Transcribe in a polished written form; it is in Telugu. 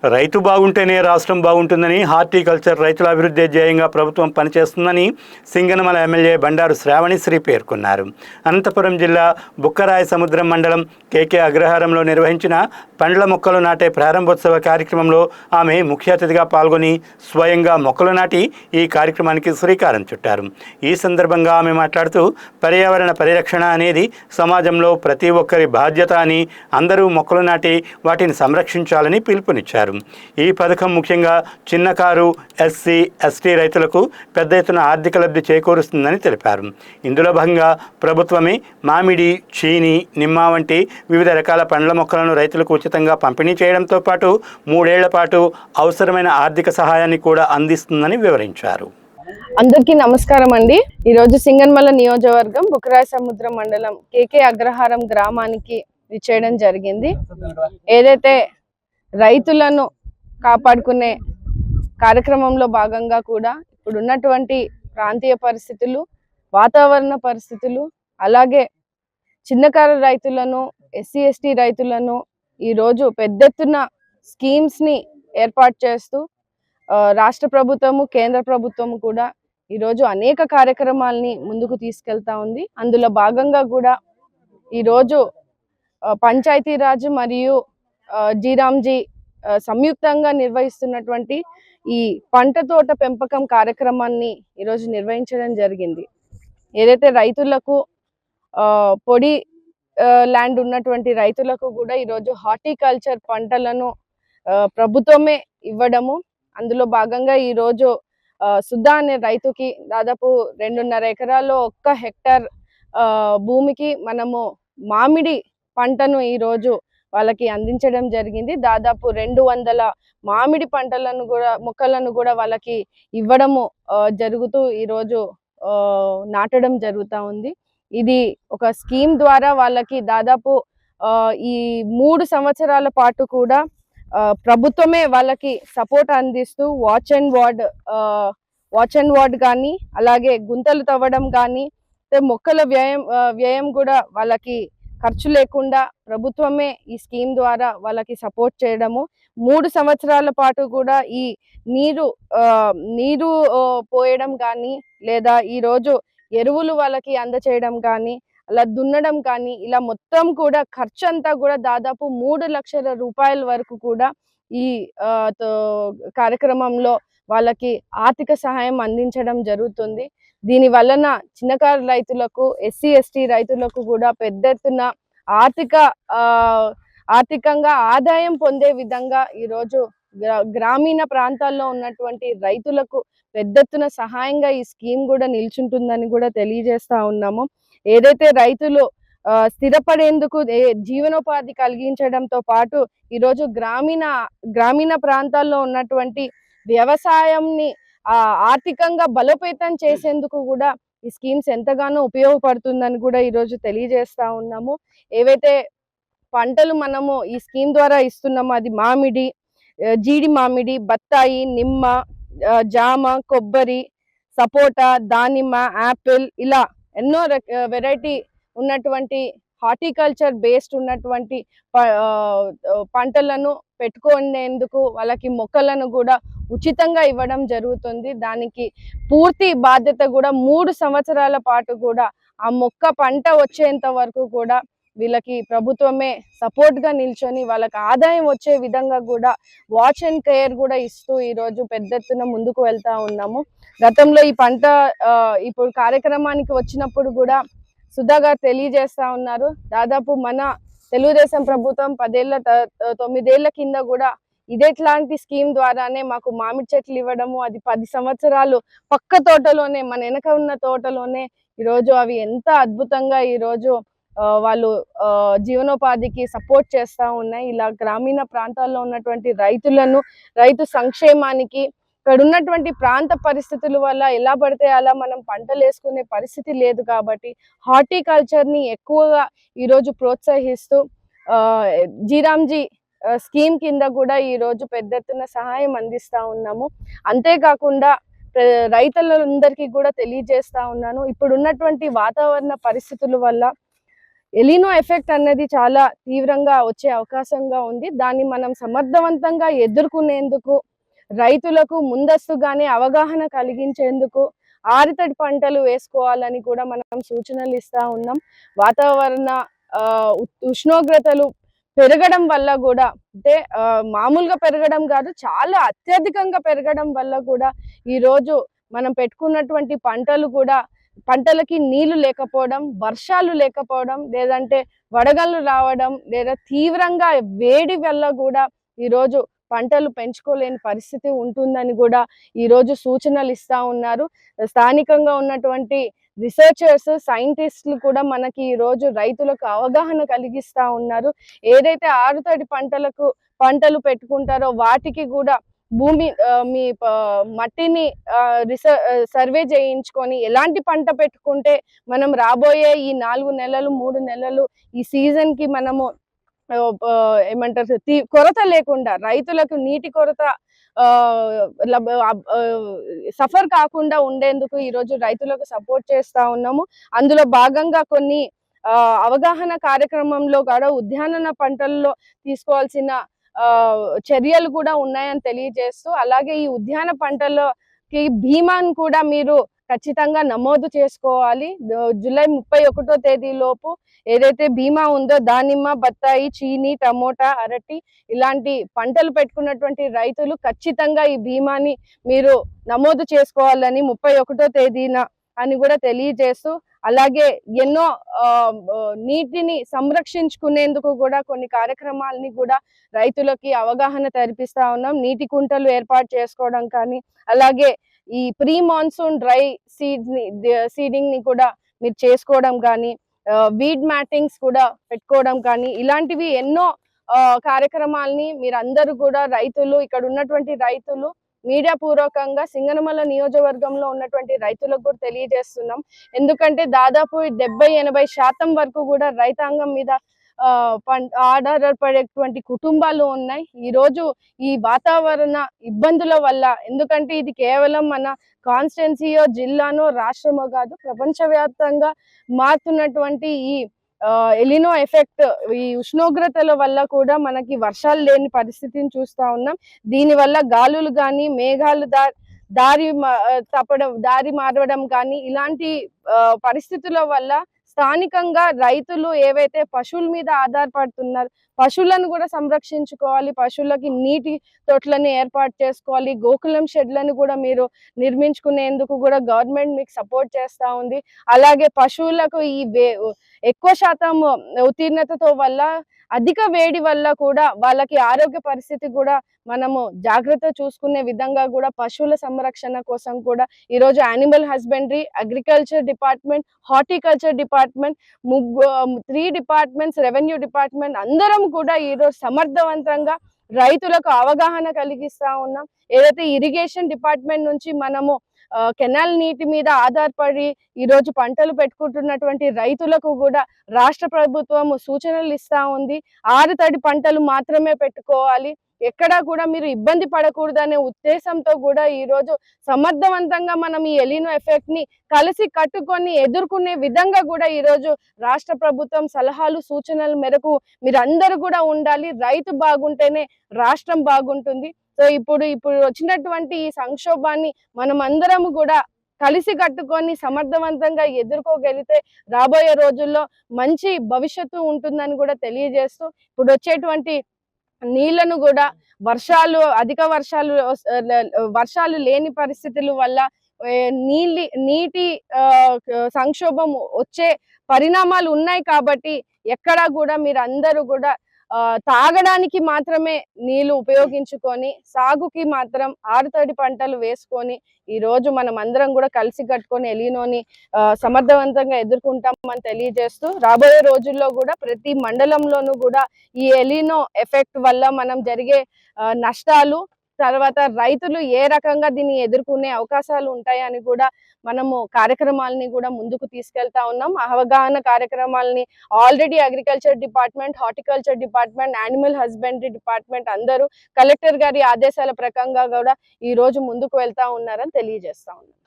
రైతు బాగుంటేనే రాష్ట్రం బాగుంటుందని హార్టికల్చర్ రైతుల అభివృద్ధి ధ్యేయంగా ప్రభుత్వం పనిచేస్తుందని సింగనమల ఎమ్మెల్యే బండారు శ్రావణిశ్రీ పేర్కొన్నారు. అనంతపురం జిల్లా బుక్కరాయ సముద్రం మండలం కేకే అగ్రహారంలో నిర్వహించిన పండ్ల మొక్కలు నాటే ప్రారంభోత్సవ కార్యక్రమంలో ఆమె ముఖ్య అతిథిగా పాల్గొని స్వయంగా మొక్కలు నాటి ఈ కార్యక్రమానికి శ్రీకారం చుట్టారు. ఈ సందర్భంగా ఆమె మాట్లాడుతూ పర్యావరణ పరిరక్షణ అనేది సమాజంలో ప్రతి ఒక్కరి బాధ్యత అని, అందరూ మొక్కలు నాటి వాటిని సంరక్షించాలని పిలుపునిచ్చారు. ఈ పథకం ముఖ్యంగా చిన్నకారు, ఎస్సీ, ఎస్టీ రైతులకు పెద్ద ఎత్తున ఆర్థిక లబ్ధి చేకూరుస్తుందని తెలిపారు. ఇందులో భాగంగా ప్రభుత్వమే మామిడి, చీని, నిమ్మ వంటి వివిధ రకాల పండ్ల మొక్కలను రైతులకు ఉచితంగా పంపిణీ చేయడంతో పాటు 3 ఏళ్ల పాటు అవసరమైన ఆర్థిక సహాయాన్ని కూడా అందిస్తుందని వివరించారు. అందరికీ నమస్కారం అండి. ఈరోజు సింగనమల నియోజకవర్గం బుక్కరాయ సముద్రం మండలం కేకే అగ్రహారం గ్రామానికి విచ్చేయడం జరిగింది. ఏదైతే రైతులను కాపాడుకునే కార్యక్రమంలో భాగంగా కూడా ఇప్పుడున్నటువంటి ప్రాంతీయ పరిస్థితులు, వాతావరణ పరిస్థితులు, అలాగే చిన్నకారు రైతులను, ఎస్సీ ఎస్టీ రైతులను ఈరోజు పెద్ద ఎత్తున స్కీమ్స్ని ఏర్పాటు చేస్తూ రాష్ట్ర ప్రభుత్వము, కేంద్ర ప్రభుత్వము కూడా ఈరోజు అనేక కార్యక్రమాలని ముందుకు తీసుకెళ్తా ఉంది. అందులో భాగంగా కూడా ఈరోజు పంచాయతీరాజ్ మరియు జీరాంజీ సంయుక్తంగా నిర్వహిస్తున్నటువంటి ఈ పంట తోట పెంపకం కార్యక్రమాన్ని ఈరోజు నిర్వహించడం జరిగింది. ఏదైతే రైతులకు పొడి ల్యాండ్ ఉన్నటువంటి రైతులకు కూడా ఈరోజు హార్టికల్చర్ పంటలను ప్రభుత్వమే ఇవ్వడము, అందులో భాగంగా ఈరోజు సుధా అనే రైతుకి దాదాపు 2.5 ఎకరాల్లో 1 హెక్టార్ భూమికి మనము మామిడి పంటను ఈరోజు వాళ్ళకి అందించడం జరిగింది. దాదాపు 200 మామిడి పంటలను కూడా, మొక్కలను కూడా వాళ్ళకి ఇవ్వడము జరుగుతూ ఈరోజు నాటడం జరుగుతూ ఉంది. ఇది ఒక స్కీమ్ ద్వారా వాళ్ళకి దాదాపు ఈ 3 సంవత్సరాల పాటు కూడా ప్రభుత్వమే వాళ్ళకి సపోర్ట్ అందిస్తూ వాచ్ అండ్ వార్డ్ కానీ, అలాగే గుంతలు తవ్వడం కానీ, మొక్కల వ్యయం కూడా వాళ్ళకి ఖర్చు లేకుండా ప్రభుత్వమే ఈ స్కీమ్ ద్వారా వాళ్ళకి సపోర్ట్ చేయడము, 3 సంవత్సరాల పాటు కూడా ఈ నీరు పోయడం కానీ, లేదా ఈరోజు ఎరువులు వాళ్ళకి అందచేయడం కానీ, అలా దున్నడం కానీ, ఇలా మొత్తం కూడా ఖర్చు అంతా కూడా దాదాపు 3 లక్షల రూపాయల వరకు కూడా ఈ కార్యక్రమంలో వాళ్ళకి ఆర్థిక సహాయం అందించడం జరుగుతుంది. దీని వలన చిన్నకారు రైతులకు, ఎస్సీ ఎస్టీ రైతులకు కూడా పెద్ద ఎత్తున ఆర్థికంగా ఆదాయం పొందే విధంగా ఈరోజు గ్రామీణ ప్రాంతాల్లో ఉన్నటువంటి రైతులకు పెద్ద ఎత్తున సహాయంగా ఈ స్కీమ్ కూడా నిల్చుంటుందని కూడా తెలియజేస్తా ఉన్నాము. ఏదైతే రైతులు స్థిరపడేందుకు జీవనోపాధి కలిగించడంతో పాటు ఈరోజు గ్రామీణ ప్రాంతాల్లో ఉన్నటువంటి వ్యవసాయంని ఆర్థికంగా బలోపేతం చేసేందుకు కూడా ఈ స్కీమ్స్ ఎంతగానో ఉపయోగపడుతుందని కూడా ఈరోజు తెలియజేస్తా ఉన్నాము. ఏవైతే పంటలు మనము ఈ స్కీమ్ ద్వారా ఇస్తున్నామో అది మామిడి, జీడి మామిడి, బత్తాయి, నిమ్మ, జామ, కొబ్బరి, సపోటా, దానిమ్మ, యాపిల్, ఇలా ఎన్నో వెరైటీ ఉన్నటువంటి హార్టికల్చర్ బేస్డ్ ఉన్నటువంటి పంటలను పెట్టుకునేందుకు వాళ్ళకి మొక్కలను కూడా ఉచితంగా ఇవ్వడం జరుగుతుంది. దానికి పూర్తి బాధ్యత కూడా 3 సంవత్సరాల పాటు కూడా ఆ మొక్క పంట వచ్చేంత వరకు కూడా వీళ్ళకి ప్రభుత్వమే సపోర్ట్ గా నిల్చొని వాళ్ళకి ఆదాయం వచ్చే విధంగా కూడా వాచ్ అండ్ కేర్ కూడా ఇస్తూ ఈరోజు పెద్ద ఎత్తున ముందుకు వెళ్తా ఉన్నాము. గతంలో ఈ పంట ఇప్పుడు కార్యక్రమానికి వచ్చినప్పుడు కూడా సుధా గారు తెలియజేస్తా ఉన్నారు. దాదాపు మన తెలుగుదేశం ప్రభుత్వం 9 ఏళ్ల కింద కూడా ఇదేట్లాంటి స్కీమ్ ద్వారానే మాకు మామిడి చెట్లు ఇవ్వడము, అది 10 సంవత్సరాలు పక్క తోటలోనే, మన వెనక ఉన్న తోటలోనే ఈరోజు అవి ఎంత అద్భుతంగా ఈరోజు వాళ్ళు జీవనోపాధికి సపోర్ట్ చేస్తూ ఉన్నాయి. ఇలా గ్రామీణ ప్రాంతాల్లో ఉన్నటువంటి రైతు సంక్షేమానికి, ఇక్కడ ఉన్నటువంటి ప్రాంత పరిస్థితుల వల్ల ఎలా పడితే అలా మనం పంటలు వేసుకునే పరిస్థితి లేదు కాబట్టి హార్టికల్చర్ని ఎక్కువగా ఈరోజు ప్రోత్సహిస్తూ జీరాంజీ స్కీమ్ కింద కూడా ఈరోజు పెద్ద ఎత్తున సహాయం అందిస్తూ ఉన్నాము. అంతేకాకుండా రైతులందరికీ కూడా తెలియజేస్తా ఉన్నాను, ఇప్పుడున్నటువంటి వాతావరణ పరిస్థితుల వల్ల ఎలినో ఎఫెక్ట్ అన్నది చాలా తీవ్రంగా వచ్చే అవకాశంగా ఉంది. దాన్ని మనం సమర్థవంతంగా ఎదుర్కొనేందుకు రైతులకు ముందస్తుగానే అవగాహన కలిగించేందుకు ఆరుతడి పంటలు వేసుకోవాలని కూడా మనం సూచనలు ఇస్తా ఉన్నాం. వాతావరణ ఉష్ణోగ్రతలు పెరగడం వల్ల కూడా అంటే మామూలుగా పెరగడం కాదు, చాలా అత్యధికంగా పెరగడం వల్ల కూడా ఈరోజు మనం పెట్టుకున్నటువంటి పంటలు కూడా పంటలకి నీళ్లు లేకపోవడం, వర్షాలు లేకపోవడం, లేదంటే వడగళ్ళు రావడం, లేదా తీవ్రంగా వేడి వల్ల కూడా ఈరోజు పంటలు పెంచుకోలేని పరిస్థితి ఉంటుందని కూడా ఈరోజు సూచనలు ఇస్తా ఉన్నారు. స్థానికంగా ఉన్నటువంటి రీసెర్చర్స్, సైంటిస్టులు కూడా మనకి ఈరోజు రైతులకు అవగాహన కలిగిస్తా ఉన్నారు. ఏదైతే ఆరుతడి పంటలు పెట్టుకుంటారో వాటికి కూడా భూమి మీ మట్టిని సర్వే చేయించుకొని ఎలాంటి పంట పెట్టుకుంటే మనం రాబోయే ఈ 4 నెలలు 3 నెలలు ఈ సీజన్ కి మనము ఏమంటారు కొరత లేకుండా రైతులకు నీటి కొరత సఫర్ కాకుండా ఉండేందుకు ఈరోజు రైతులకు సపోర్ట్ చేస్తా ఉన్నాము. అందులో భాగంగా కొన్ని అవగాహన కార్యక్రమంలో కూడా ఉద్యాన పంటల్లో తీసుకోవాల్సిన చర్యలు కూడా ఉన్నాయని తెలియజేస్తూ, అలాగే ఈ ఉద్యాన పంటలకి బీమాను కూడా మీరు ఖచ్చితంగా నమోదు చేసుకోవాలి. జూలై 31వ తేదీ లోపు ఏదైతే బీమా ఉందో దానిమ్మ, బత్తాయి, చీని, టమోటా, అరటి ఇలాంటి పంటలు పెట్టుకున్నటువంటి రైతులు ఖచ్చితంగా ఈ బీమాని మీరు నమోదు చేసుకోవాలని 31వ తేదీన అని కూడా తెలియజేస్తూ, అలాగే ఎన్నో నీటిని సంరక్షించుకునేందుకు కూడా కొన్ని కార్యక్రమాలని కూడా రైతులకి అవగాహన తెరిపిస్తా ఉన్నాం. నీటి కుంటలు ఏర్పాటు చేసుకోవడం కానీ, అలాగే ఈ ప్రీ మాన్సూన్ డ్రై సీడింగ్ ని కూడా మీరు చేసుకోవడం కానీ, వీడ్ మ్యాటింగ్స్ కూడా పెట్టుకోవడం కానీ, ఇలాంటివి ఎన్నో కార్యక్రమాలని మీరందరూ కూడా రైతులు, ఇక్కడ ఉన్నటువంటి రైతులు మీడియా పూర్వకంగా సింగనమల నియోజకవర్గంలో ఉన్నటువంటి రైతులకు కూడా తెలియజేస్తున్నాం. ఎందుకంటే దాదాపు 70-80% వరకు కూడా రైతాంగం మీద ఆధారపడేటువంటి కుటుంబాలు ఉన్నాయి. ఈరోజు ఈ వాతావరణ ఇబ్బందుల వల్ల, ఎందుకంటే ఇది కేవలం మన కాన్స్టిట్యున్సీయో, జిల్లానో, రాష్ట్రమో కాదు, ప్రపంచవ్యాప్తంగా మారుతున్నటువంటి ఈ ఎలినో ఎఫెక్ట్, ఈ ఉష్ణోగ్రతల వల్ల కూడా మనకి వర్షాలు లేని పరిస్థితిని చూస్తా ఉన్నాం. దీని వల్ల గాలులు కానీ, మేఘాలు దారి మారడం కానీ, ఇలాంటి పరిస్థితుల వల్ల స్థానికంగా రైతులు ఏవైతే పశువుల మీద ఆధారపడుతున్నారు, పశువులను కూడా సంరక్షించుకోవాలి. పశువులకి నీటి తొట్లను ఏర్పాటు చేసుకోవాలి. గోకులం షెడ్లను కూడా మీరు నిర్మించుకునేందుకు కూడా గవర్నమెంట్ మీకు సపోర్ట్ చేస్తా ఉంది. అలాగే పశువులకు ఈ ఎక్కువ శాతం ఉత్తీర్ణతతో వల్ల, అధిక వేడి వల్ల కూడా వాళ్ళకి ఆరోగ్య పరిస్థితి కూడా మనము జాగ్రత్త చూసుకునే విధంగా కూడా పశువుల సంరక్షణ కోసం కూడా ఈరోజు animal husbandry, agriculture department, horticulture department, 3 departments, revenue department అందరం కూడా ఈరోజు సమర్థవంతంగా రైతులకు అవగాహన కలిగిస్తా ఉన్నాం. ఏదైతే ఇరిగేషన్ డిపార్ట్మెంట్ నుంచి మనము కెనాల్ నీటి మీద ఆధారపడి ఈరోజు పంటలు పెట్టుకుంటున్నటువంటి రైతులకు కూడా రాష్ట్ర ప్రభుత్వం సూచనలు ఇస్తా ఉంది. ఆరుతడి పంటలు మాత్రమే పెట్టుకోవాలి, ఎక్కడా కూడా మీరు ఇబ్బంది పడకూడదనే ఉద్దేశంతో కూడా ఈరోజు సమర్థవంతంగా మనం ఈ ఎలినో ఎఫెక్ట్ ని కలిసి కట్టుకొని ఎదుర్కొనే విధంగా కూడా ఈరోజు రాష్ట్ర ప్రభుత్వం సలహాలు, సూచనల మేరకు మీరందరూ కూడా ఉండాలి. రైతు బాగుంటేనే రాష్ట్రం బాగుంటుంది. సో ఇప్పుడు వచ్చినటువంటి ఈ సంక్షోభాన్ని మనం అందరం కూడా కలిసి కట్టుకొని సమర్థవంతంగా ఎదుర్కోగలిగితే రాబోయే రోజుల్లో మంచి భవిష్యత్తు ఉంటుందని కూడా తెలియజేస్తూ, ఇప్పుడు వచ్చేటువంటి నీళ్లను కూడా అధిక వర్షాలు లేని పరిస్థితుల వల్ల నీటి సంక్షోభం వచ్చే పరిణామాలు ఉన్నాయి. కాబట్టి ఎక్కడా కూడా మీరు అందరూ కూడా తాగడానికి మాత్రమే నీళ్లు ఉపయోగించుకొని, సాగుకి మాత్రం ఆరుతడి పంటలు వేసుకొని ఈ రోజు మనం అందరం కూడా కలిసి కట్టుకొని ఎలినోని సమర్థవంతంగా ఎదుర్కొంటామని తెలియజేస్తూ, రాబోయే రోజుల్లో కూడా ప్రతి మండలంలోనూ కూడా ఈ ఎలినో ఎఫెక్ట్ వల్ల మనం జరిగే నష్టాలు, తర్వాత రైతులు ఏ రకంగా దీన్ని ఎదుర్కొనే అవకాశాలు ఉంటాయని కూడా మనము కార్యక్రమాలని కూడా ముందుకు తీసుకెళ్తా ఉన్నాం. అవగాహన కార్యక్రమాలని already agriculture department, horticulture department, animal husbandry department అందరూ కలెక్టర్ గారి ఆదేశాల ప్రకారంగా కూడా ఈ రోజు ముందుకు వెళ్తా ఉన్నారని తెలియజేస్తా ఉన్నాం.